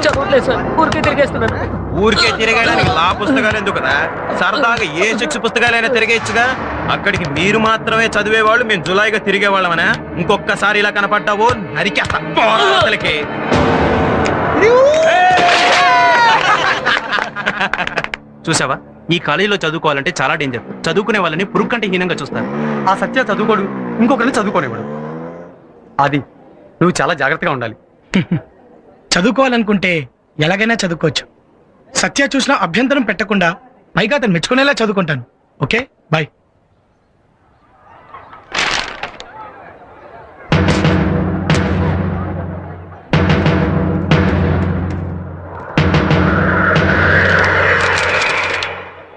చదవట్లేదు సార్, ఊరికే తిరిగేస్తున్నాను. ఊరికే తిరగడానికి లా పుస్తకాలు ఎందుకు కదా, సరదాగా ఏ శిక్ష పుస్తకాలైనా తిరిగేయచ్చుగా. అక్కడికి మీరు మాత్రమే చదివేవాళ్ళు, మేము జులాయిగా తిరిగేవాళ్ళమనా? ఇంకొక్కసారి ఇలా కనపడ్డావో నరికేస్తాకి. చూసావా, ఈ కాలేజీలో చదువుకోవాలంటే చాలా డేంజర్. చదువుకునే వాళ్ళని పురుగు కంటే హీనంగా చూస్తారు. ఆ సత్య చదువుకోడు, ఇంకొకరిని చదువుకోనివాడు. అది నువ్వు చాలా జాగ్రత్తగా ఉండాలి. చదువుకోవాలనుకుంటే ఎలాగైనా చదువుకోవచ్చు. సత్య చూసినా అభ్యంతరం పెట్టకుండా పైగా అతను మెచ్చుకునేలా చదువుకుంటాను. Okay, bye.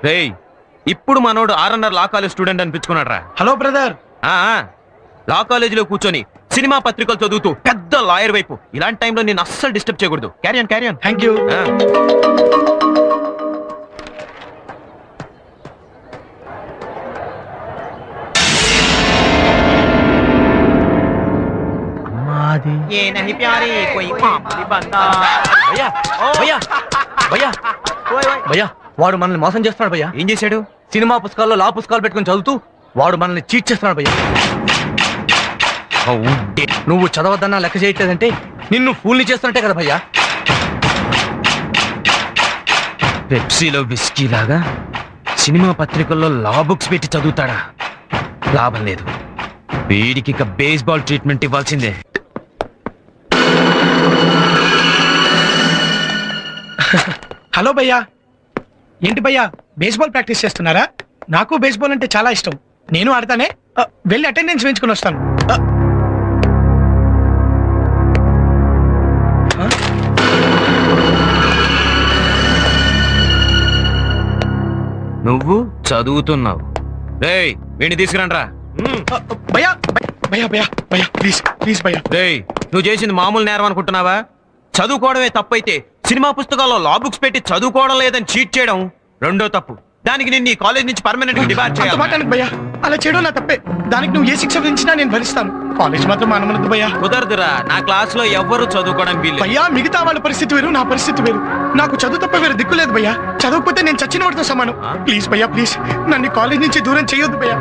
రేయ్, ఇప్పుడు మనోడు ఆర్ఎన్ఆర్ లా కాలేజ్ స్టూడెంట్ అనిపించుకున్నాడు రా. Hello brother. లా కాలేజీలో కూర్చొని సినిమా పత్రికలు చదువుతూ పెద్ద లాయర్ వైపు ఇలాంటి టైంలో నేను అస్సలు డిస్టర్బ్ చేయకూడదు. Carry on carry on. Thank you. భయ్యా, వాడు మనల్ని మోసం చేస్తున్నాడు భయ్యా. ఏం చేశాడు? సినిమా పుస్తకాల్లో లా పుస్తకాలు పెట్టుకుని చదువుతూ వాడు మనల్ని చీట్ చేస్తున్నాడు భయ్యా. నువ్వు చదవద్దన్నా లెక్క చేయట్లేదంటే నిన్ను ఫూల్ని చేస్తున్నట్టే కదా భయ్యా. పెప్సీలో విస్కీ లాగా సినిమా పత్రికల్లో లా బుక్స్ పెట్టి చదువుతాడా? లాభం లేదు, వీడికి ఇక బేస్బాల్ ట్రీట్మెంట్ ఇవ్వాల్సిందే. హలో భయ్యా. ఏంటి భయ్యా, బేస్బాల్ ప్రాక్టీస్ చేస్తున్నారా? నాకు బేస్బాల్ అంటే చాలా ఇష్టం, నేను ఆడతానే. వెళ్ళి అటెండెన్స్ వేయించుకుని వస్తాను. నువ్వు చదువుతున్నావు. రేయ్, వీడిని తీసుకురండి రా. భయ్యా భయ్యా భయ్యా భయ్యా ప్లీజ్ ప్లీజ్ భయ్యా. రేయ్, నువ్వు చేసింది మామూలు నేరం అనుకుంటున్నావా? చదువుకోవడమే తప్పైతే సినిమా పుస్తకాల్లో లా బుక్స్ పెట్టి చదువుకోవడం లేదని చీట్ చేయడం రెండో తప్పు. దానికి నేను ఈ కాలేజ్ నుంచి పర్మనెంట్ గా డిబార్ చేయాలి. భయ్యా, అలా చేయడం నా తప్పే. దానికి నువ్వు ఏ శిక్ష విధించినా నేను భరిస్తాను. కాలేజ్ మాత్రం మానమనద్దు భయ్యా. కుదరదురా, నా క్లాస్ లో ఎవ్వరు చదువుకోవడం వీలు. భయ్యా, మిగతా వాళ్ళ పరిస్థితి వేరు, నా పరిస్థితి వేరు. నాకు చదువు తప్ప వేరు దిక్కు లేదు భయ్యా. చదవకపోతే నేను చచ్చిన వాడితో సమానం. ప్లీజ్ భయ్యా, ప్లీజ్ నన్ను కాలేజ్ నుంచి దూరం చేయొద్దు భయ్యా.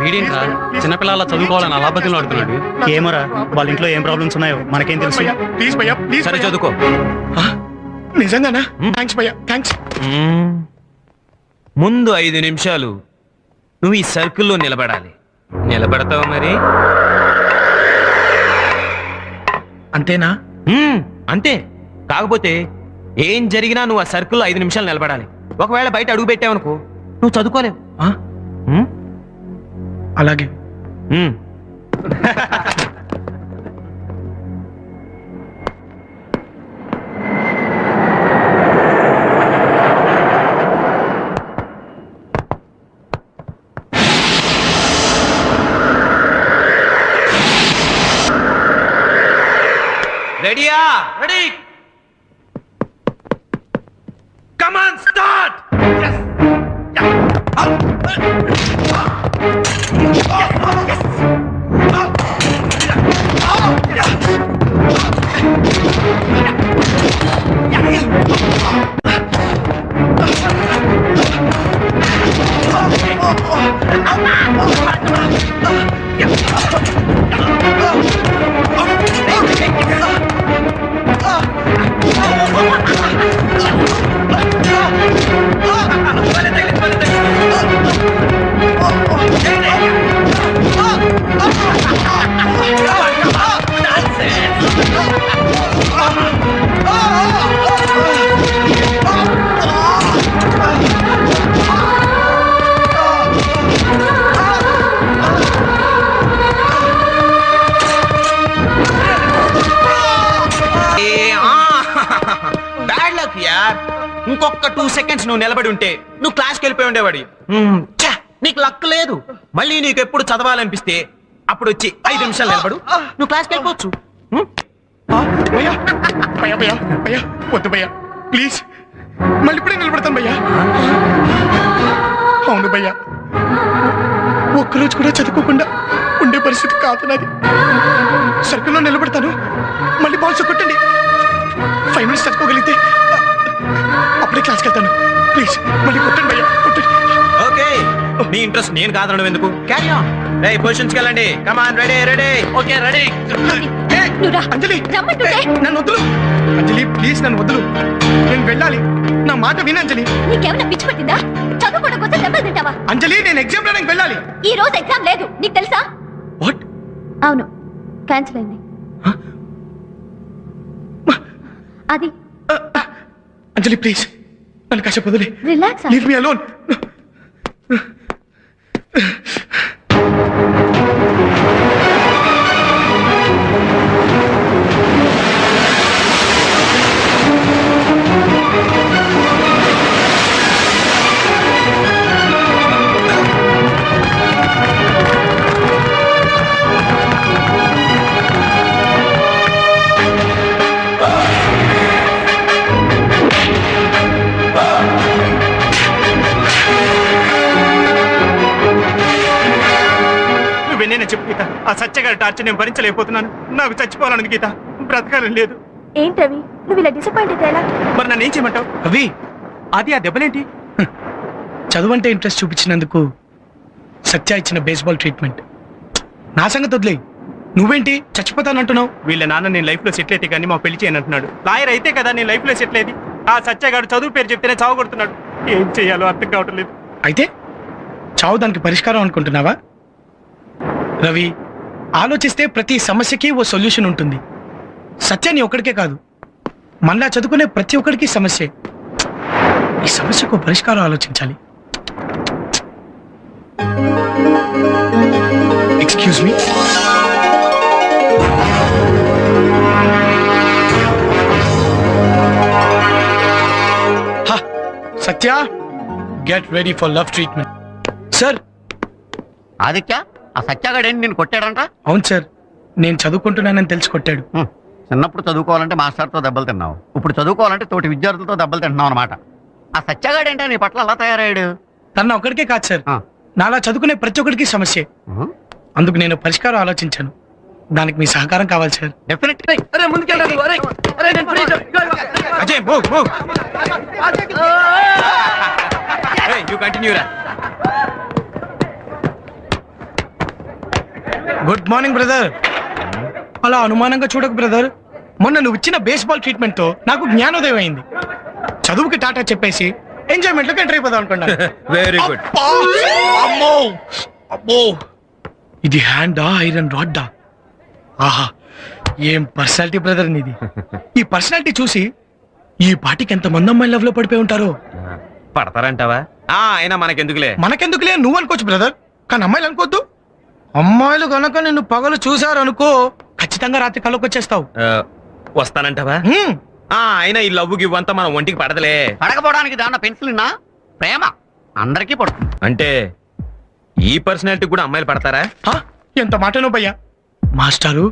చిన్నపిల్లల చదువుకోవాలని అలా బతులు ఆడుతున్నాడు. ఏమోరా, వాళ్ళ ఇంట్లో ఏం ప్రాబ్లమ్స్ ఉన్నాయో మనకేం తెలుసు. ప్లీజ్ భయ్యా, ప్లీజ్. సరే చదువుకో. నిజంగానా? థ్యాంక్స్ భయ్యా, థ్యాంక్స్. ముందు 5 నిమిషాలు నువ్వు ఈ సర్కిల్లో నిలబడాలి. నిలబడతావు మరి? అంతేనా? అంతే. కాకపోతే ఏం జరిగినా నువ్వు ఆ సర్కిల్లో 5 నిమిషాలు నిలబడాలి. ఒకవేళ బయట అడుగు పెట్టావనుకో, నువ్వు చదువుకోలేవు. అలాగే. రెడీయా? Ready, come on, start. ఇంకొక 2 సెకండ్స్ నువ్వు నిలబడి ఉంటే నువ్వు క్లాస్కి వెళ్ళిపోయి ఉండేవాడి. నీకు లక్ లేదు. మళ్ళీ నీకు ఎప్పుడు చదవాలనిపిస్తే అప్పుడు వచ్చి 5 నిమిషాలు నిలబడు, నువ్వు క్లాస్కి వెళ్ళిపోవచ్చు. వద్దు భయ్యా, ప్లీజ్. మళ్ళీ ఇప్పుడే నిలబడతాను భయ్యా. అవును భయ్యా, ఒక్కరోజు కూడా చదువుకోకుండా ఉండే పరిస్థితి కాదు నాది. సర్కిల్లో నిలబడతాను, మళ్ళీ బాల్స్ కొట్టండి. 5 మినిట్స్ చదువుకోగలిగితే అప్పుడే క్లాస్కి వెళ్తాను. ప్లీజ్ మళ్ళీ కొట్టండి భయ్యా, కొట్టండి. ఓకే నీ ఇంట్రెస్ట్ నేను కాదనడం ఎందుకు? Carry on. రేయ్ పొజిషన్స్కి వెళ్ళండి. Come on, ready ready. Okay ready. ఏ, నువ్వు రా. అంజలి రమ్మంటుంటే. నన్ను వదులు. అంజలి ప్లీజ్ నన్ను వదులు. నేను వెళ్ళాలి. నా మాట విను అంజలి. నీకేమైనా పిచ్చి పట్టిందా? చదువుకోవడం కోసం దెబ్బలు తింటావా? అంజలి నేను ఎగ్జామ్ రాయడానికి వెళ్ళాలి. ఈ రోజు ఎగ్జామ్ లేదు, నీకు తెలుసా? వాట్? అవును, క్యాన్సిల్ అయింది. అది అంజలి ప్లీజ్ నన్ను కాసేపు వదిలే. రిలాక్స్. Leave me alone. నువ్వెన్నైనా చెప్పు గీత. ఆ సత్యగారి టార్చర్ నేను భరించలేకపోతున్నాను. నాకు చచ్చిపోవాలని గీత, బ్రతకాలని లేదు. ఏంటవి నువ్వు ఇలా డిసప్పాయింట్ అయితే ఎలా? మరి నన్ను ఏం చేయమంటావు? అవి అది ఆ దెబ్బలేంటి? చదువు అంటే ఇంట్రెస్ట్ చూపించినందుకు సత్య ఇచ్చిన బేస్బాల్ ట్రీట్మెంట్. నా సంగతి వదిలే. నువ్వేంటి చచ్చిపోతానంటున్నావు? వీళ్ళ నాన్న నేను లైఫ్ లో సెటిల్ అయితే కానీ మా పెళ్లి చేయను అంటున్నాడు. లాయర్ అయితే కదా నేను లైఫ్ లో సెటిల్ అయ్యేది. ఆ సత్యగాడు చదువు పేరు చెప్తేనే చావు కొడుతున్నాడు. ఏం చేయాలో అర్థం కావటం లేదు. అయితే చావు దానికి పరిష్కారం అనుకుంటున్నావా? రవి, ఆలోచిస్తే ప్రతి సమస్యకి ఓ సొల్యూషన్ ఉంటుంది. సత్యాన్ని ఒక్కడికే కాదు, మళ్ళా చదువుకునే ప్రతి ఒక్కడికి సమస్యే. ఈ సమస్యకు పరిష్కారం ఆలోచించాలి. Excuse me. Satya, get ready for love treatment. Sir. Aditya, ఆ సత్యాగాడేంటి నేను కొట్టాడంట? అవును సార్, నేను చదువుకుంటున్నానని తెలిసి కొట్టాడు. చిన్నప్పుడు చదువుకోవాలంటే మాస్టర్తో దెబ్బలు తిన్నావు, ఇప్పుడు చదువుకోవాలంటే తోటి విద్యార్థులతో దెబ్బలు తింటున్నావు అనమాట. ఆ సత్యాగాడేంటే నీ పట్ల అలా తయారయ్యాడు? తన ఒక్కడికే కాదు సార్, ఆ. నాలా చదువుకునే ప్రతి ఒక్కడికి సమస్యే. అందుకు నేను పరిష్కారం ఆలోచించాను. దానికి మీ సహకారం కావాలి సార్. డెఫినెట్. అరే ముందుకెళ్ళండి. అరే నేను free. Ajay move move. ఏయ్ యు కంటిన్యూ రా. Good morning brother. అలా అనుమానంగా చూడకు బ్రదర్. మొన్న నువ్వు ఇచ్చిన బేస్బాల్ ట్రీట్మెంట్ తో నాకు జ్ఞానోదయం అయింది. చదువుకి టాటా చెప్పేసి ఎంజాయ్మెంట్ లోకి ఎంటర్ అయిపోదాం అనుకున్నాను. Very good. అమ్మో అమ్మో, ఇది హ్యాండా ఐరన్ రాడ్డా? ఆహా, ఏం పర్సనాలిటీ బ్రదర్ నీది. ఈ పర్సనాలిటీ చూసి ఈ పాటికి ఎంత మంది అమ్మాయి లవ్ లో పడిపోయి ఉంటారో. పడతారంటావా? అయినా మనకెందుకులే. మనకెందుకులే నువ్వు అనుకోవచ్చు బ్రదర్, కానీ అమ్మాయిలు అనుకోవద్దు. అమ్మాయిలు కనుక నిన్ను పగలు చూసారు అనుకో, ఖచ్చితంగా రాత్రి కళ్ళకి వచ్చేస్తావు. వస్తానంటావా? అయినా ఈ లవ్వు గివ్వంతా మన ఒంటికి పడదలే. పడకపోవడానికి దాన్న పెన్సిల్ ప్రేమ అందరికీ పడుతుంది. అంటే ఈ పర్సనాలిటీ కూడా అమ్మాయిలు పడతారా? ఆ, ఎంత మాటనో భయ్యా. మాస్టారు,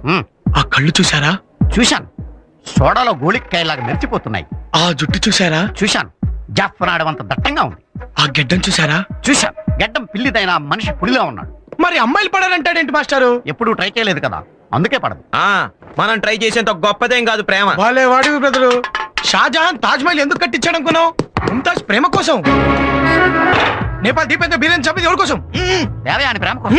ఆ కళ్ళు చూసారా? చూశాను, సోడాలో గోళిక్కాయలాగా మెరిచిపోతున్నాయి. ఆ జుట్టు చూసారా? చూశాను, జాఫ్రాడం అంత దట్టంగా ఉంది. ఆ గెడ్డం చూసారా? చూశాను, గడ్డం పిల్లిదైన మనిషి పులిలా ఉన్నాడు. మరి అమ్మాయిలు పడాలంటాడేంటి మాస్టారు? ఎప్పుడూ ట్రై చేయలేదు కదా, అందుకే పడదు. మనం ట్రై చేసేంత గొప్పదేం కాదు ప్రేమ. వాళ్ళే వాడివి బ్రదరు. షాజహాన్ తాజ్ మహల్ ఎందుకు కట్టించాడు అనుకున్నావు? ముంతాజ్ ప్రేమ కోసం. నేపాల్ దీపేంద్ర బీరేన్ చంపేది ఎవరి కోసం? దేవయాని ప్రేమ కోసం.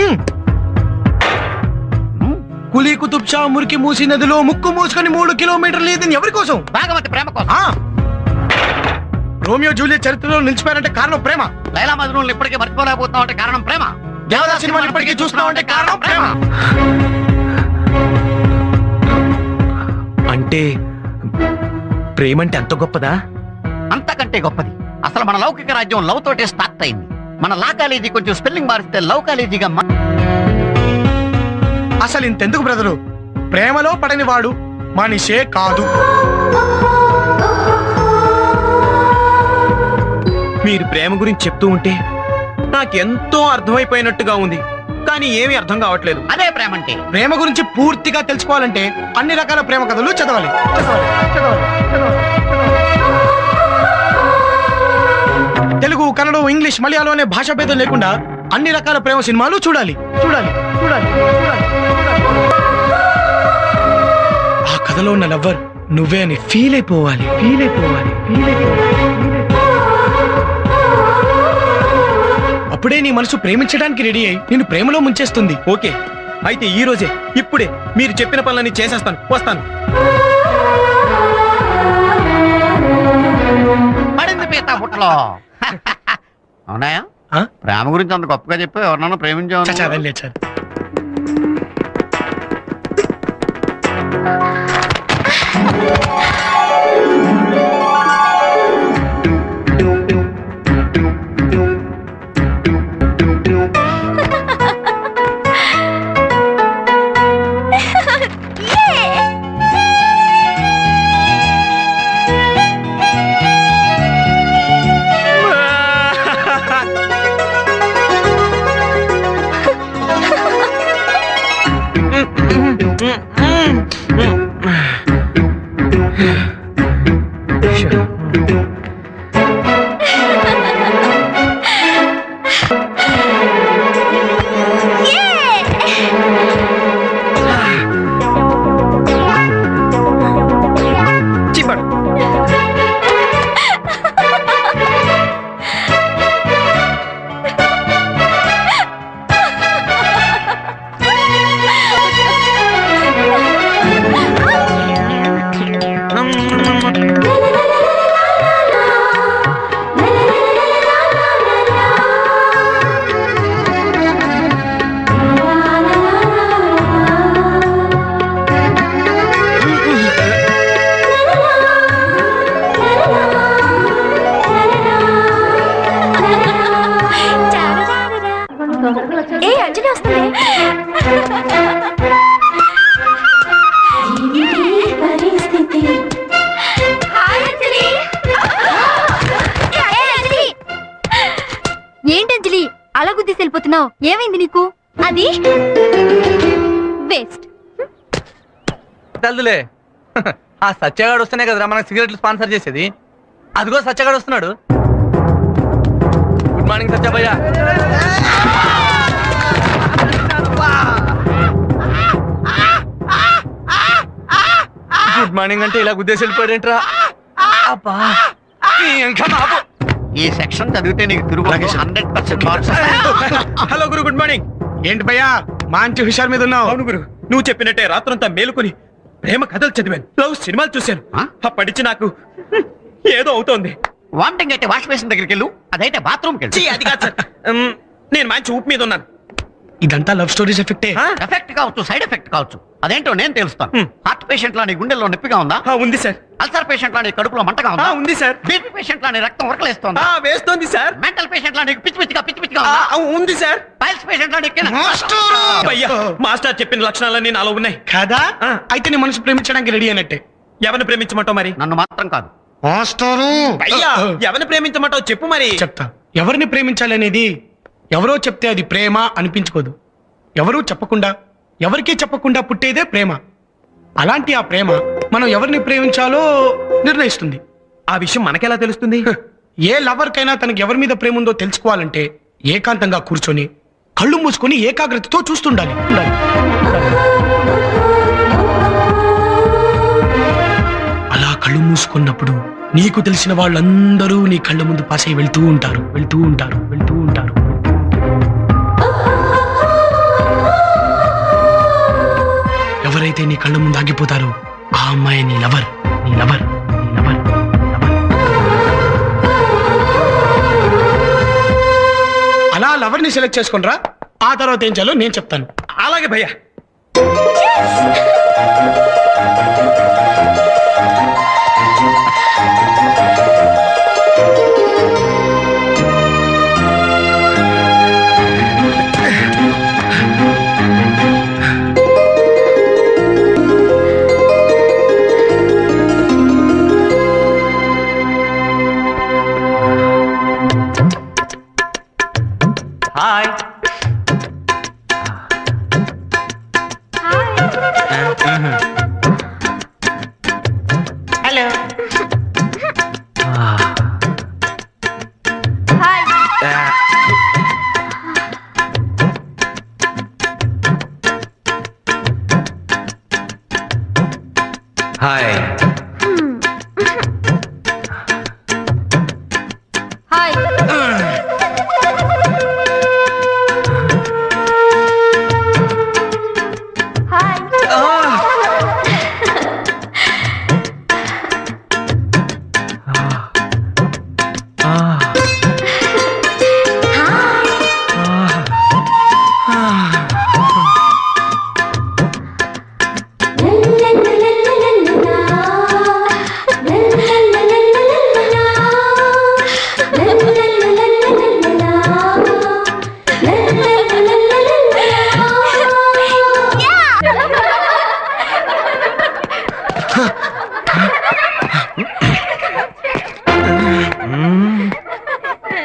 కులీ కుతుబ్ షా మురికి మూసి నదిలో ముక్కు మూసుకొని 3 కిలోమీటర్లు ఈదింది ఎవరి కోసం? భాగవతి ప్రేమ కోసం. రోమియో జూలియట్ చరిత్రలో నిలిచిపోయారంటే కారణం ప్రేమ. లైలా మజ్నూన్ ఇప్పటికే మర్చిపోలేకపోతున్నావు అంటే కారణం ప్రేమ. దేవదాస్ సినిమాలు ఇప్పటికీ చూస్తున్నావు అంటే కారణం ప్రేమ. అంటే ప్రేమంటే అంత గొప్పదా? అంతకంటే గొప్పది. అసలు మన లౌకిక రాజ్యం లవ్ తోటే స్టార్ట్ అయింది. మన లా కాలేజీ కొంచెం స్పెల్లింగ్ మారిస్తే లవ్ కాలేజీగా అసలు ఇంతెందుకు బ్రదరు, ప్రేమలో పడని వాడు మనిషే కాదు. మీరు ప్రేమ గురించి చెప్తూ ఉంటే నాకెంతో అర్థమైపోయినట్టుగా ఉంది, కానీ ఏమీ అర్థం కావట్లేదు. అదే ప్రేమ అంటే. ప్రేమ గురించి పూర్తిగా తెలుసుకోవాలంటే అన్ని రకాల ప్రేమ కథలు చదవాలి. తెలుగు, కన్నడ, ఇంగ్లీష్, మలయాళం అనే భాషా భేదం లేకుండా అన్ని రకాల ప్రేమ సినిమాలు చూడాలి. ఆ కథలో ఉన్న లవ్వర్ నువ్వే అని ఫీల్ అయిపోవాలి. అప్పుడే నీ మనసు ప్రేమించడానికి రెడీ అయి నిన్ను ప్రేమలో ముంచేస్తుంది. ఓకే, అయితే ఈ రోజే ఇప్పుడే మీరు చెప్పిన పనులన్నీ చేసేస్తాను. వస్తాను. పడింది పీత బుట్టలో. అవునాయా? ఆ? ప్రేమ గురించి అంత గొప్పగా చెప్పి ఎవరినైనా ప్రేమించావు? చచ్చా, వెళ్ళలేదు సార్. చిప్పడు. ఏ అంజలి వస్తుంది. ఏంటి అంజలి అలా గుద్దేసి వెళ్ళిపోతున్నావు? ఏమైంది నీకు? అది వేస్ట్. తెల్దులే, ఆ సత్యగాడు వస్తేనే కదరా మనకు సిగరెట్లు స్పాన్సర్ చేసేది. అదిగో సత్యగాడు వస్తున్నాడు. గుడ్ మార్నింగ్ సత్యభయ్య. గుడ్ మార్నింగ్ అంటే ఇలా గుద్దేసి వెళ్ళిపోయాడేంట్రా? అబ్బా, ఇంకా మాపు. ఈ సెక్షన్ చదివితే నీకు తిరుగు 100% మార్క్స్. హలో గురు, గుడ్ మార్నింగ్. ఏంటి భయ్యా మంచి హుషారు మీద ఉన్నావు? అవును గురు, నువ్వు చెప్పినట్టే రాత్రంతా మేలుకొని ప్రేమ కథలు చదివాను, లవ్ సినిమాలు చూశాను. ఆ? అప్పటించి నాకు ఏదో అవుతోంది. వామిటింగ్ అయితే వాష్ బేసిన్ దగ్గరికి వెళ్ళు, అదైతే బాత్రూమ్కి ఛీ, వెళ్ళు. అది కాదు సార్. నేను మంచి ఊపు మీద ఉన్నాను. ఇదంతా లవ్ స్టోరీస్ ఎఫెక్టే. ఆ? ఎఫెక్ట్ కావచ్చు, సైడ్ ఎఫెక్ట్ కావచ్చు, అదేంటో నేను తెలుస్తాను. హ్మ్. హార్ట్ పేషెంట్ లా నీ గుండెల్లో నొప్పిగా ఉందా? ఉంది సార్. అల్సర్ పేషెంట్ లా నీ కడుపులో మంటగా ఉందా? ఉంది సార్. బీపీ పేషెంట్ లా నీ రక్తం ఉరకలేస్తోందా? వేస్తోంది సార్. మెంటల్ పేషెంట్ లా నీకు పిచ్చి పిచ్చిగా ఉందా? ఉంది సార్. పైల్స్ పేషెంట్ లా నీకు అయ్యా, మాస్టర్ చెప్పిన లక్షణాలన్నీ నాలో ఉన్నాయి. కాదా? ఆ. అయితే నీ మనసు ప్రేమించడానికి రెడీ అయినట్టే. ఎవరిని ప్రేమించమంటావు మరి? నన్ను మాత్రం కాదు. అయ్యా, ఎవరిని ప్రేమించమంటావు చెప్పు మరి. చెప్తా. ఎవరిని ప్రేమించాలనేది ఎవరో చెప్తే అది ప్రేమ అనిపించుకోదు. ఎవరూ చెప్పకుండా, ఎవరికీ చెప్పకుండా పుట్టేదే ప్రేమ. అలాంటి ఆ ప్రేమ మనం ఎవరిని ప్రేమించాలో నిర్ణయిస్తుంది. ఆ విషయం మనకెలా తెలుస్తుంది? ఏ లవర్ కైనా తనకి ఎవరి మీద ప్రేమ ఉందో తెలుసుకోవాలంటే ఏకాంతంగా కూర్చొని కళ్ళు మూసుకొని ఏకాగ్రతతో చూస్తుండాలి. అలా కళ్ళు మూసుకున్నప్పుడు నీకు తెలిసిన వాళ్ళందరూ నీ కళ్ళ ముందు పాస్ అయి వెళ్తూ ఉంటారు. ఎవరైతే నీ కళ్ళ ముందు ఆగిపోతారో ఆ అమ్మాయి నీ లవర్. అలా లవర్ ని సెలెక్ట్ చేసుకునిరా. ఆ తర్వాత ఏం చేయాలో నేను చెప్తాను. అలాగే భయ్యా. Hi. Hello. Hi. Hi. Hi.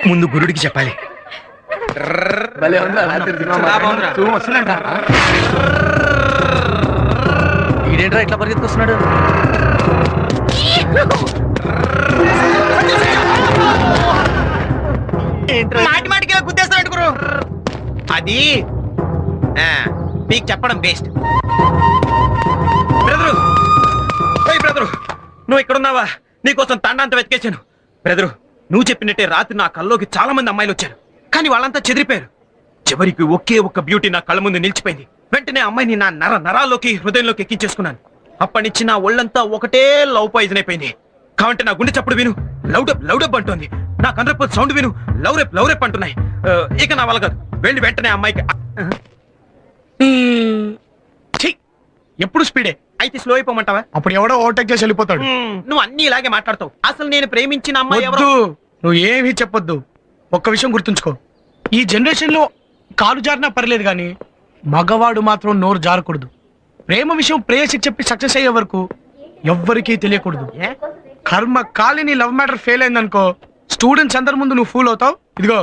ముందు గురుడికి చెప్పాలి. ఈడేంట్రా ఇట్లా పరిగెత్తుకొస్తున్నాడు? మాటి మాటికి ఇలా గుద్దేస్తాడు గురు. అది మీకు చెప్పడం బెస్ట్. బ్రదరు, బ్రదరు, నువ్వు ఇక్కడున్నావా? నీకోసం తండాంత వెతికేశాను. బ్రదరు, నువ్వు చెప్పినట్టే రాత్రి నా కల్లోకి చాలా మంది అమ్మాయిలు వచ్చారు, కానీ వాళ్ళంతా చెదిరిపోయారు. చివరికి ఒకే ఒక్క బ్యూటీ నా కళ్ళ ముందు నిలిచిపోయింది. వెంటనే అమ్మాయిని నా నరాల్లోకి హృదయంలోకి ఎక్కించేసుకున్నాను. అప్పటి నుంచి నా ఒళ్ళంతా ఒకటే లవ్ పాయిజన్ అయిపోయింది. కాబట్టి నా గుండె చప్పుడు విను లౌడప్ అంటోంది. నా కండ్రపు సౌండ్ విను లవ్ రేప్ అంటున్నాయి. ఇక నా వల్ల కాదు. వెళ్ళి వెంటనే అమ్మాయికి ఛీ, ఎప్పుడు స్పీడే. అయితే స్లో అయిపోమంటావా? అప్పుడు ఎవడో ఓవర్టేక్ చేసి వెళ్ళిపోతాడు. నువ్వు అన్ని ఇలాగే మాట్లాడతావు. అసలు నేను ప్రేమించిన అమ్మాయి ఎవరు? వద్దు, నువ్వు ఏమీ చెప్పొద్దు. ఒక్క విషయం గుర్తుంచుకో, ఈ జనరేషన్ లో కాలు జారినా పర్లేదు కానీ మగవాడు మాత్రం నోరు జారకూడదు. ప్రేమ విషయం ప్రేయసికి చెప్పి సక్సెస్ అయ్యే వరకు ఎవ్వరికీ తెలియకూడదు. ఏ? కర్మ కాలిని లవ్ మ్యాటర్ ఫెయిల్ అయిందనుకో, స్టూడెంట్స్ అందరి ముందు నువ్వు ఫూల్ అవుతావు. ఇదిగో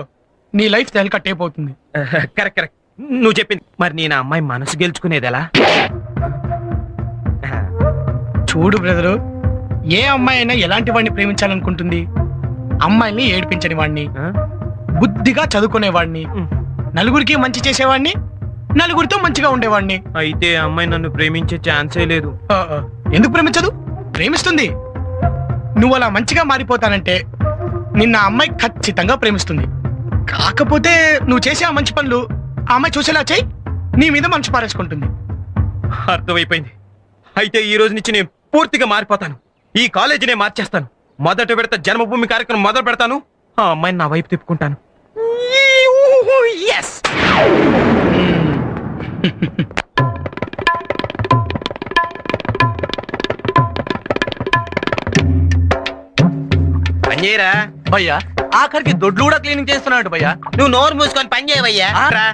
నీ లైఫ్ తెలక టేప్ అవుతుంది. కరెక్ట్. నువ్వు చెప్పింది. మరి నేను ఆ అమ్మాయి మనసు గెలుచుకునేది ఎలా? చూడు బ్రదరు, ఏ అమ్మాయి అయినా ఎలాంటి వాడిని ప్రేమించాలనుకుంటుంది? అమ్మాయిని ఏడిపించని వాడిని, బుద్ధిగా చదువుకునేవాడిని, నలుగురికి మంచి చేసేవాడిని, నలుగురితో మంచిగా ఉండేవాడిని. అయితే ఆ అమ్మాయి నన్ను ప్రేమించే ఛాన్సే లేదు. ఎందుకు ప్రేమించదు? ప్రేమిస్తుంది. నువ్వు అలా మంచిగా మారిపోతానంటే నిన్న ఆ అమ్మాయి ఖచ్చితంగా ప్రేమిస్తుంది. కాకపోతే నువ్వు చేసే ఆ మంచి పనులు ఆ అమ్మాయి చూసేలా చేయి, నీ మీద మనసు పారేసుకుంటుంది. అర్థమైపోయింది. అయితే ఈ రోజు నుంచి నేను పూర్తిగా మారిపోతాను. ఈ కాలేజీనే మార్చేస్తాను. మొదట పెడతా జన్మభూమి కార్యక్రమం మొదలు పెడతాను. ఆ అమ్మాయిని నా వైపు తిప్పుకుంటాను. Yes! పని చేయరా భయ్యా, ఆఖరికి దొడ్లు కూడా క్లీనింగ్ చేస్తున్నాడు భయ్యా. నువ్వు నోరు మూసుకొని పని చేయవయ్యా. రా.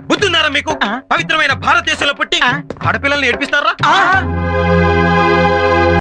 బుద్ధున్నారా మీకు? పవిత్రమైన భారతదేశంలో పుట్టి ఆడపిల్లల్ని ఏడిపిస్తారా?